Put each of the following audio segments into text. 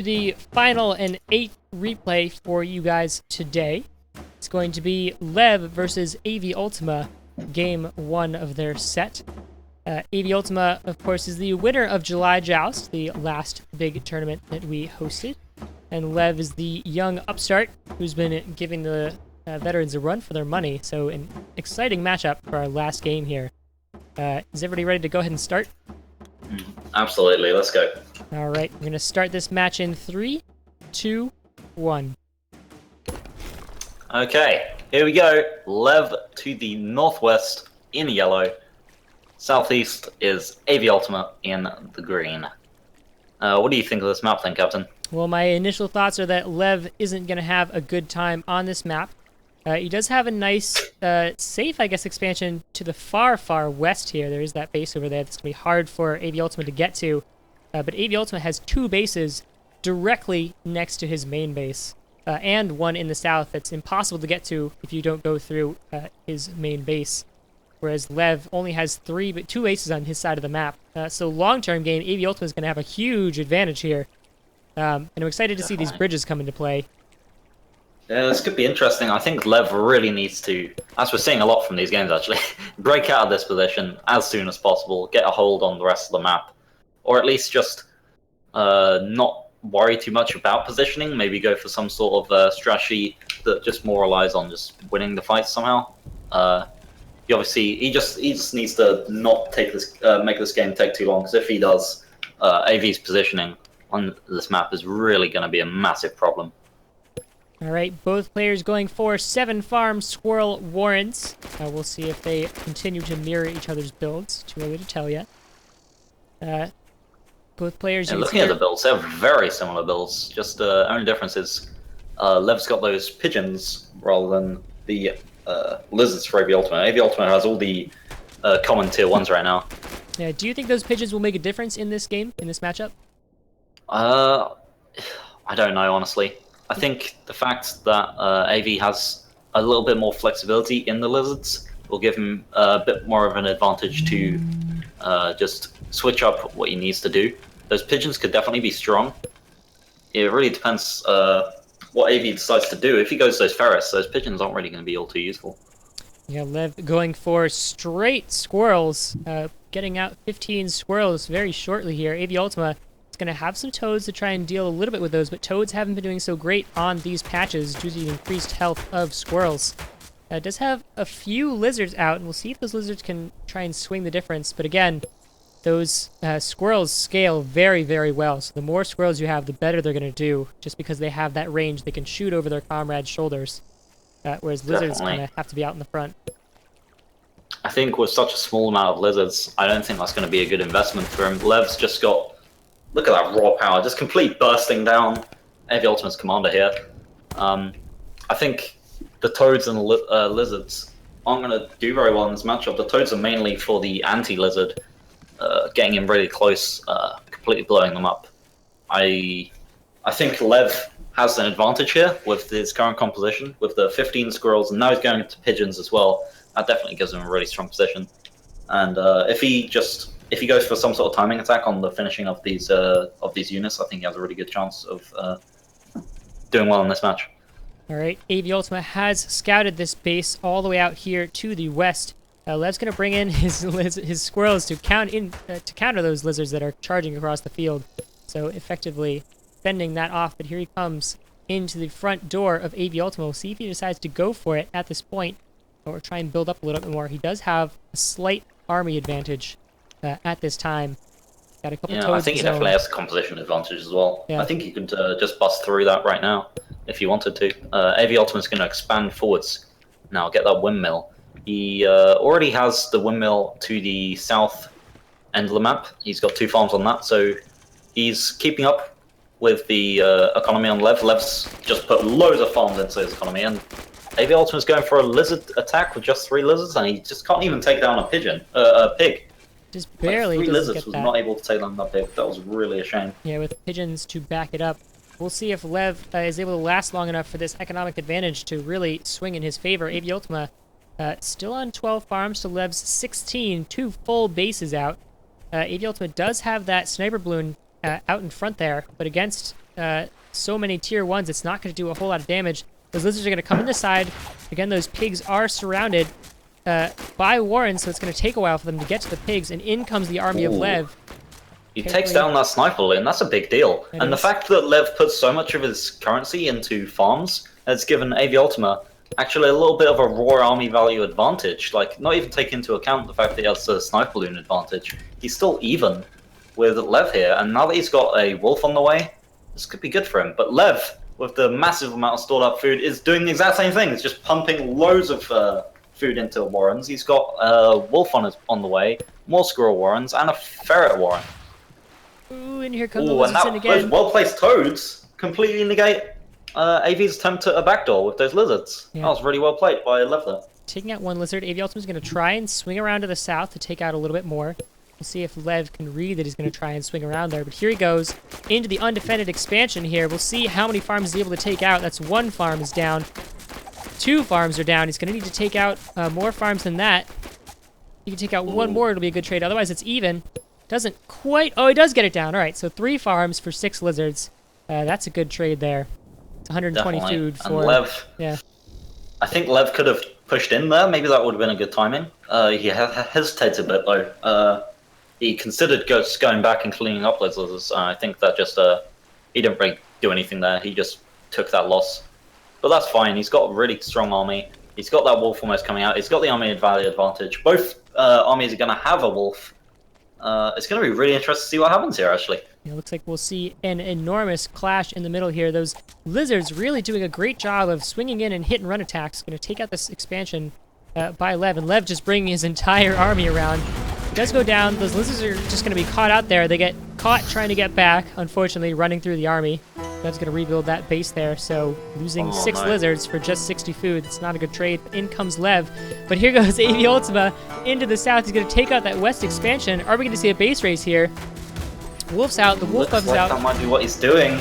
The final and 8th replay for you guys today. It's going to be Lev versus AVUltima, game 1 of their set. AVUltima, of course, is the winner of July Joust, the last big tournament that we hosted. And Lev is the young upstart who's been giving the veterans a run for their money. So an exciting matchup for our last game here. Is everybody ready to go ahead and start? Absolutely, let's go. All right, we're going to start this match in 3, 2, 1. Okay, here we go. Lev to the northwest in yellow. Southeast is AVUltima in the green. What do you think of this map then, Captain? Well, my initial thoughts are that Lev isn't going to have a good time on this map. He does have a nice, safe, I guess, expansion to the far, far west here. There is that base over there that's going to be hard for AVUltima to get to. But AVUltima has 2 bases directly next to his main base, and one in the south that's impossible to get to if you don't go through his main base. Whereas Lev only has 2 bases on his side of the map. So long-term game, AVUltima is going to have a huge advantage here. And I'm excited to see these bridges come into play. Yeah, this could be interesting. I think Lev really needs to, as we're seeing a lot from these games actually, break out of this position as soon as possible, get a hold on the rest of the map, or at least just not worry too much about positioning, maybe go for some sort of strategy that just more relies on just winning the fight somehow. He just needs to not take this, make this game take too long, because if he does, AV's positioning on this map is really going to be a massive problem. All right, both players going for 7-farm Squirrel Warrens. We'll see if they continue to mirror each other's builds. Too early to tell yet. Both players... Looking at the builds, they're very similar builds. Just the only difference is Lev's got those pigeons rather than the lizards for AVUltima. AVUltima has all the common tier 1s right now. Yeah, do you think those pigeons will make a difference in this game, in this matchup? I don't know, honestly. I think the fact that AV has a little bit more flexibility in the lizards will give him a bit more of an advantage to just switch up what he needs to do. Those pigeons could definitely be strong. It really depends what AV decides to do. If he goes those ferrets, those pigeons aren't really going to be all too useful. Yeah, Lev going for straight squirrels, getting out 15 squirrels very shortly here. AVUltima going to have some toads to try and deal a little bit with those, but toads haven't been doing so great on these patches due to the increased health of squirrels. It does have a few lizards out, and we'll see if those lizards can try and swing the difference. But again, those squirrels scale very, very well. So the more squirrels you have, the better they're going to do, just because they have that range. They can shoot over their comrades' shoulders, whereas lizards kind of have to be out in the front. I think with such a small amount of lizards, I don't think that's going to be a good investment for him. Lev's just got... Look at that raw power, just complete bursting down AVUltima's commander here. I think the toads and lizards aren't going to do very well in this matchup. The toads are mainly for the anti-lizard, getting him really close, completely blowing them up. I think Lev has an advantage here with his current composition, with the 15 squirrels, and now he's going to pigeons as well. That definitely gives him a really strong position. And if he goes for some sort of timing attack on the finishing of these units, I think he has a really good chance of doing well in this match. All right, AVUltima has scouted this base all the way out here to the west. Lev's going to bring in his squirrels to counter those lizards that are charging across the field. So effectively fending that off. But here he comes into the front door of AVUltima. We'll see if he decides to go for it at this point, or try and build up a little bit more. He does have a slight army advantage at this time. Got a couple toads. I think he definitely has a composition advantage as well. Yeah. I think he could just bust through that right now if he wanted to. AVUltima is going to expand forwards now, get that windmill. He already has the windmill to the south end of the map. He's got 2 farms on that, so he's keeping up with the economy on Lev. Lev's just put loads of farms into his economy, and AVUltima is going for a lizard attack with just 3 lizards, and he just can't even take down a pig. Just barely. Like 3 lizards was not able to take down that pig. That was really a shame. Yeah, with pigeons to back it up. We'll see if Lev is able to last long enough for this economic advantage to really swing in his favor. AVUltima still on 12 farms to Lev's 16, 2 full bases out. AVUltima does have that sniper balloon out in front there, but against so many tier 1s, it's not going to do a whole lot of damage. Those lizards are going to come in the side. Again, those pigs are surrounded by Warren, so it's going to take a while for them to get to the pigs, and in comes the army of Lev. He takes down that sniper lane, that's a big deal. And the fact that Lev puts so much of his currency into farms has given AVUltima actually a little bit of a raw army value advantage. Like, not even taking into account the fact that he has a sniper balloon advantage. He's still even with Lev here, and now that he's got a wolf on the way, this could be good for him. But Lev, with the massive amount of stored up food, is doing the exact same thing. It's just pumping loads of food into Warrens. He's got a wolf on the way, more squirrel Warrens, and a ferret Warren. Ooh, and here comes the lizards in again. Those well-placed toads completely negate AV's attempt at a backdoor with those lizards. Yeah. That was really well played by Lev there. Taking out one lizard, AVUltima is going to try and swing around to the south to take out a little bit more. We'll see if Lev can read that he's going to try and swing around there. But here he goes into the undefended expansion here. We'll see how many farms he's able to take out. That's 1 farm is down. 2 farms are down. He's going to need to take out more farms than that. He can take out 1 more. It'll be a good trade. Otherwise, it's even. Doesn't quite... Oh, he does get it down. All right, so 3 farms for 6 lizards. That's a good trade there. It's 120 Definitely. Food for... And Lev... Yeah. I think Lev could have pushed in there. Maybe that would have been a good timing. He hesitated a bit, though. He considered going back and cleaning up those lizards. I think that just... he didn't really do anything there. He just took that loss. But that's fine. He's got a really strong army. He's got that wolf almost coming out. He's got the army value advantage. Both armies are going to have a wolf. It's going to be really interesting to see what happens here, actually. It looks like we'll see an enormous clash in the middle here. Those lizards really doing a great job of swinging in and hit and run attacks. Going to take out this expansion by Lev, and Lev just bringing his entire army around. It does go down. Those lizards are just going to be caught out there. They get caught trying to get back, unfortunately, running through the army. Lev's going to rebuild that base there, so losing 6 lizards for just 60 food. It's not a good trade. In comes Lev, but here goes AVUltima into the south. He's going to take out that west expansion. Are we going to see a base race here? Wolf's out. The wolf buff is out. That might be what he's doing,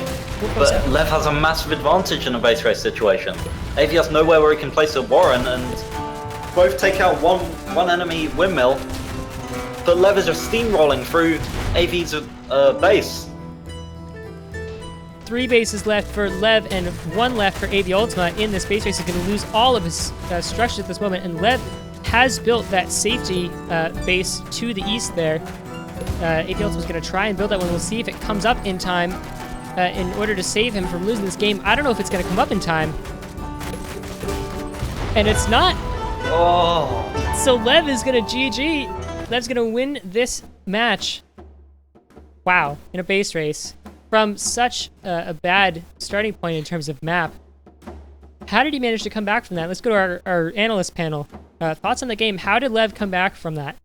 but Lev has a massive advantage in a base race situation. AV has nowhere where he can place a Warren, and both take out one enemy windmill, but Lev is just steamrolling through AV's base. 3 bases left for Lev and 1 left for AVUltima in this base race. He's going to lose all of his structures at this moment, and Lev has built that safety base to the east there. AVUltima's going to try and build that one. We'll see if it comes up in time in order to save him from losing this game. I don't know if it's going to come up in time. And it's not. Oh. So Lev is going to GG. Lev's going to win this match. Wow, in a base race. From such a bad starting point in terms of map. How did he manage to come back from that? Let's go to our analyst panel. Thoughts on the game. How did Lev come back from that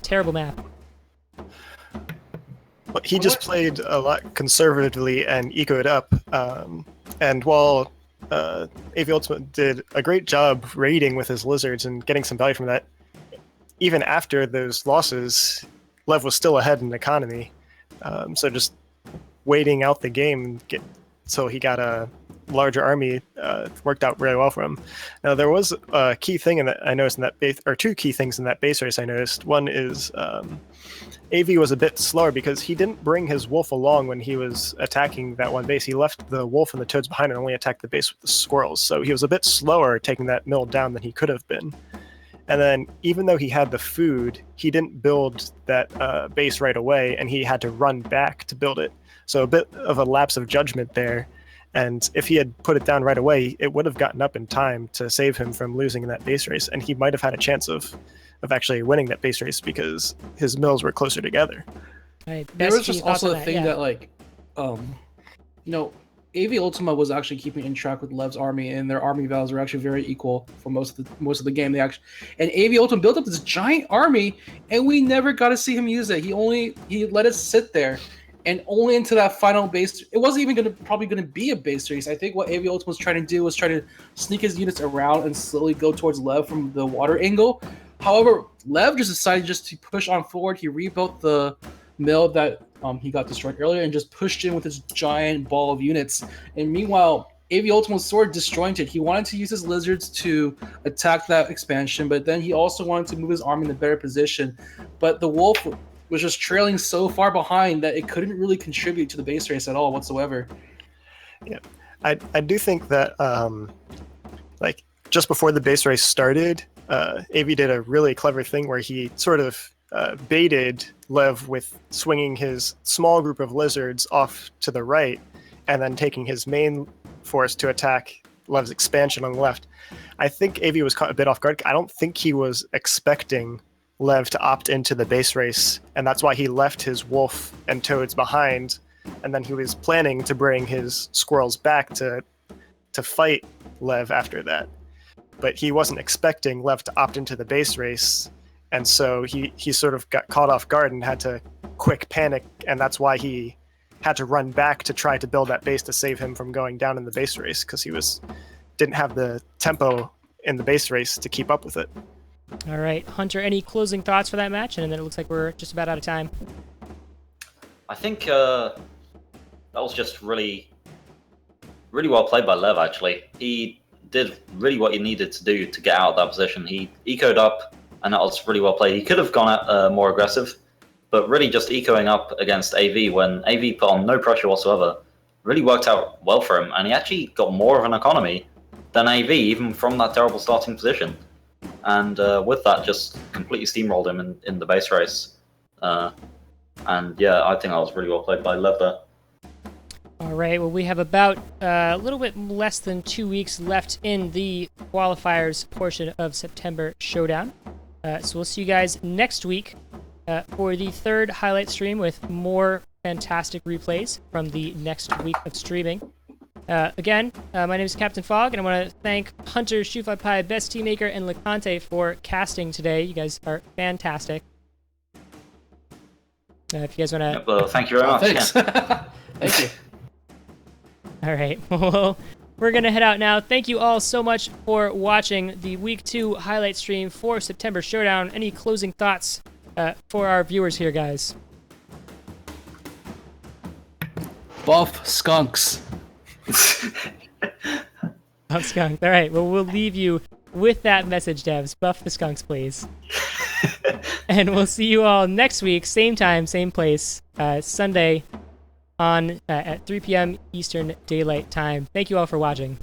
terrible map? Well, he just played a lot conservatively and ecoed up. And while AVUltima did a great job raiding with his lizards and getting some value from that, even after those losses, Lev was still ahead in economy. So just waiting out the game so he got a larger army worked out really well for him. Now there was a key thing in that I noticed in that base, or 2 key things in that base race I noticed. One is AV was a bit slower because he didn't bring his wolf along when he was attacking that one base. He left the wolf and the toads behind and only attacked the base with the squirrels. So he was a bit slower taking that mill down than he could have been. And then even though he had the food, he didn't build that base right away, and he had to run back to build it. So a bit of a lapse of judgment there. And if he had put it down right away, it would have gotten up in time to save him from losing in that base race. And he might have had a chance of actually winning that base race because his mills were closer together. Right, there was just also a thing that, like, AVUltima was actually keeping in track with Lev's army, and their army values were actually very equal for most of the game. And AVUltima built up this giant army, and we never got to see him use it. He let it sit there. And only into that final base, it wasn't even probably going to be a base race. I think what AVUltima was trying to do was try to sneak his units around and slowly go towards Lev from the water angle. However, Lev just decided just to push on forward. He rebuilt the mill that he got destroyed earlier and just pushed in with his giant ball of units. And meanwhile, AVUltima was sort of disjointed. He wanted to use his lizards to attack that expansion, but then he also wanted to move his army in a better position. But the wolf was just trailing so far behind that it couldn't really contribute to the base race at all whatsoever. Yeah, I do think that like just before the base race started, AV did a really clever thing where he sort of baited Lev with swinging his small group of lizards off to the right, and then taking his main force to attack Lev's expansion on the left. I think AV was caught a bit off guard. I don't think he was expecting Lev to opt into the base race, and that's why he left his wolf and toads behind, and then he was planning to bring his squirrels back to fight Lev after that. But he wasn't expecting Lev to opt into the base race, and so he sort of got caught off guard and had to quick panic, and that's why he had to run back to try to build that base to save him from going down in the base race, because he didn't have the tempo in the base race to keep up with it. All right, Hunter, any closing thoughts for that match? And then it looks like we're just about out of time. I think that was just really well played by Lev, actually. He did really what he needed to do to get out of that position. He ecoed up, and that was really well played. He could have gone out more aggressive, but really just ecoing up against AV when AV put on no pressure whatsoever really worked out well for him, and he actually got more of an economy than AV, even from that terrible starting position. And with that, just completely steamrolled him in the base race. And yeah, I think that was really well played by Lev there. All right, well, we have about a little bit less than 2 weeks left in the qualifiers portion of September Showdown. So we'll see you guys next week for the third highlight stream with more fantastic replays from the next week of streaming. Again, my name is Captain Fog, and I want to thank Hunter, Shoofly Pie, Best Teammaker, and LeConte for casting today. You guys are fantastic. If you guys want to... Well, thank you very much. Thanks. Yeah. Thank you. All right, well, we're going to head out now. Thank you all so much for watching the Week 2 highlight stream for September Showdown. Any closing thoughts for our viewers here, guys? Buff skunks. Buff skunks. All right, well, we'll leave you with that message, devs. Buff the skunks, please. And we'll see you all next week, same time, same place, Sunday on at 3 p.m. Eastern Daylight Time. Thank you all for watching.